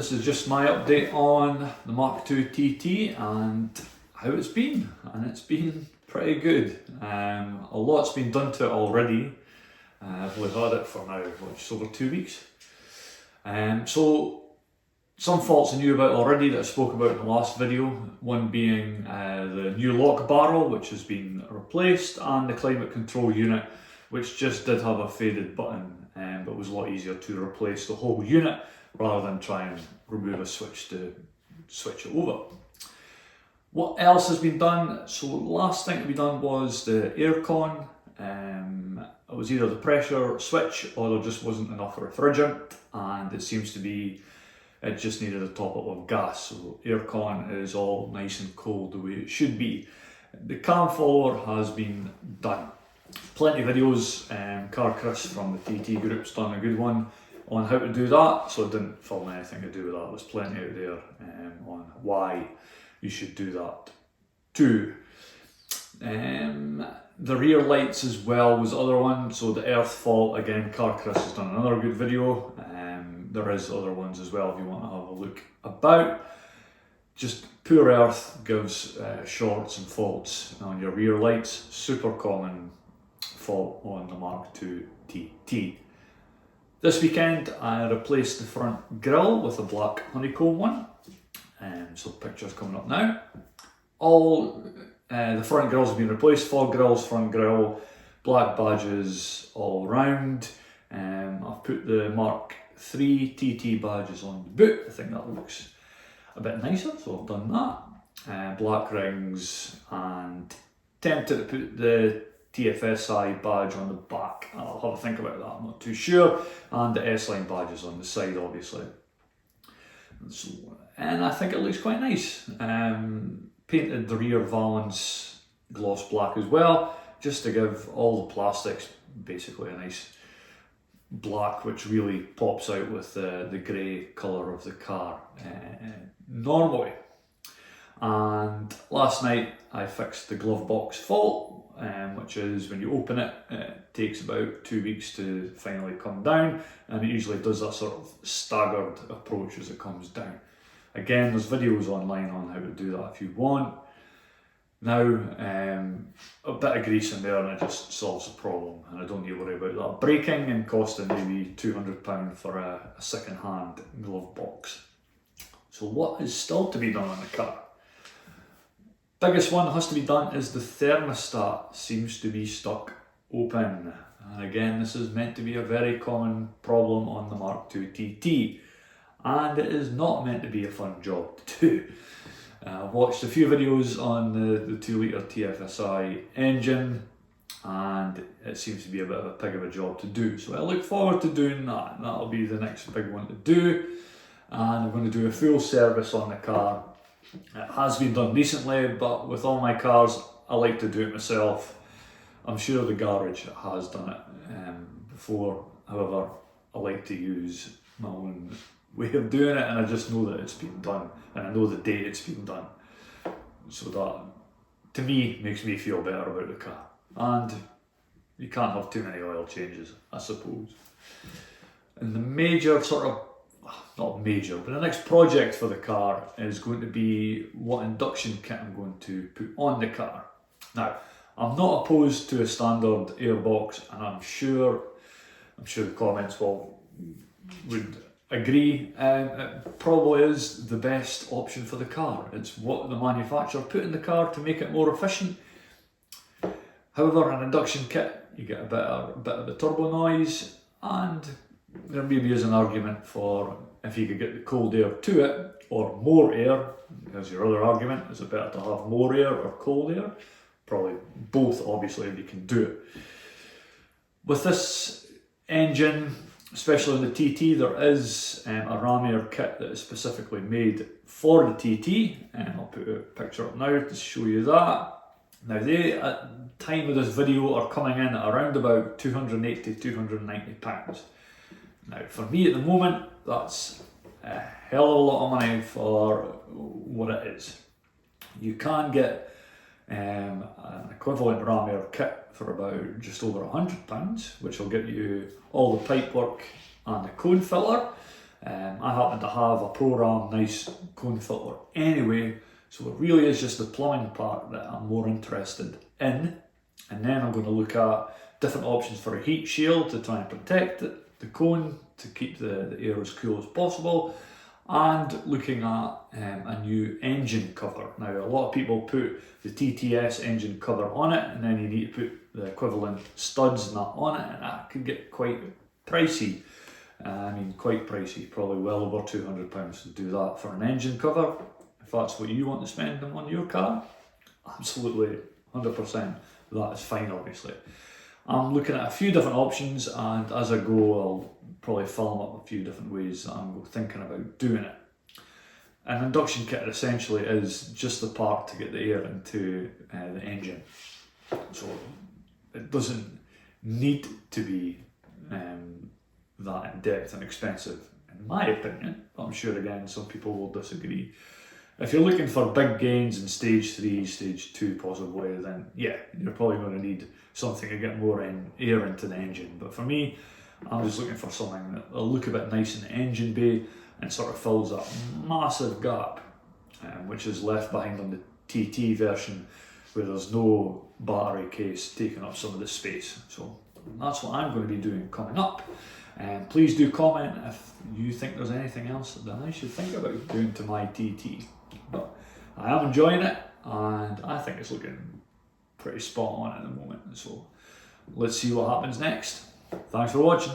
this is just my update on the Mk2 TT and how it's been, and it's been pretty good. A lot's been done to it already. I've only had it for now, just over 2 weeks. So some faults I knew about already that I spoke about in the last video, one being the new lock barrel, which has been replaced, and the climate control unit, which just did have a faded button, but was a lot easier to replace the whole unit rather than try and remove a switch to switch it over. What else has been done? So last thing to be done was the aircon. It was either the pressure switch or there just wasn't enough refrigerant, and it seems to be it just needed a top up of gas. So aircon is all nice and cold the way it should be. The cam follower has been done. Plenty of videos. Car Chris from the TT group's done a good one on how to do that, so I didn't film anything to do with that. There's plenty out there on why you should do that too. The rear lights as well was the other one. So the earth fault, again, Car Chris has done another good video. There is other ones as well if you want to have a look about. Just poor earth gives shorts and faults on your rear lights. Super common fault on the Mk2 TT. This weekend I replaced the front grille with a black honeycomb one. So pictures coming up now. All the front grills have been replaced, fog grills, front grille, black badges all round. I've put the Mk3 TT badges on the boot. I think that looks a bit nicer, so I've done that. Black rings, and tempted to put the TFSI badge on the back. I'll have a think about that, I'm not too sure. And the S-Line badges on the side, obviously. And I think it looks quite nice. Painted the rear valance gloss black as well, just to give all the plastics basically a nice black, which really pops out with the grey colour of the car normally. And last night I fixed the glove box fault, which is when you open it, it takes about 2 weeks to finally come down, and it usually does that sort of staggered approach as it comes down. Again, there's videos online on how to do that if you want. Now, a bit of grease in there and it just solves the problem, and I don't need to worry about that breaking and costing maybe £200 for a second-hand glove box. So what is still to be done on the car? Biggest one that has to be done is the thermostat seems to be stuck open. And again, this is meant to be a very common problem on the Mk2 TT. And it is not meant to be a fun job to do. I've watched a few videos on the 2 litre TFSI engine, and it seems to be a bit of a pig of a job to do. So I look forward to doing that. That'll be the next big one to do. And I'm going to do a full service on the car. It has been done recently, but with all my cars, I like to do it myself. I'm sure the garage has done it before. However, I like to use my own way of doing it, and I just know that it's been done, and I know the date it's been done. So that, to me, makes me feel better about the car. And you can't have too many oil changes, I suppose. And the major sort of, not major, but the next project for the car is going to be what induction kit I'm going to put on the car. Now, I'm not opposed to a standard airbox, and I'm sure the comments would agree. It probably is the best option for the car. It's what the manufacturer put in the car to make it more efficient. However, an induction kit, you get a bit of the turbo noise, and there maybe is an argument for if you could get the cold air to it or more air. There's your other argument: is it better to have more air or cold air? Probably both, obviously, if you can do it. With this engine, especially in the TT, there is a ram air kit that is specifically made for the TT, and I'll put a picture up now to show you that. Now they, at the time of this video, are coming in at around about £280 to £290. Now for me at the moment, that's a hell of a lot of money for what it is. You can get an equivalent ram air kit for about just over £100, which will get you all the pipe work and the cone filler. I happen to have a Pro-Ram nice cone filter anyway, so it really is just the plumbing part that I'm more interested in. And then I'm going to look at different options for a heat shield to try and protect the cone to keep the air as cool as possible, and looking at a new engine cover. Now, a lot of people put the TTS engine cover on it, and then you need to put the equivalent studs and that on it, and that could get quite pricey. I mean, quite pricey, probably well over £200 to do that for an engine cover. If that's what you want to spend on your car, absolutely 100%, that is fine, obviously. I'm looking at a few different options, and as I go, I'll probably film up a few different ways that I'm thinking about doing it. An induction kit essentially is just the part to get the air into the engine. So it doesn't need to be that in depth and expensive, in my opinion. I'm sure again some people will disagree. If you're looking for big gains in stage 3, stage 2 possibly, then yeah, you're probably going to need something to get more air into the engine. But for me, I'm just looking for something that will look a bit nice in the engine bay and sort of fills that massive gap which is left behind on the TT version, where there's no battery case taking up some of the space. So that's what I'm going to be doing coming up. And please do comment if you think there's anything else that I should think about doing to my TT. But I am enjoying it, and I think it's looking pretty spot on at the moment. So let's see what happens next. Thanks for watching.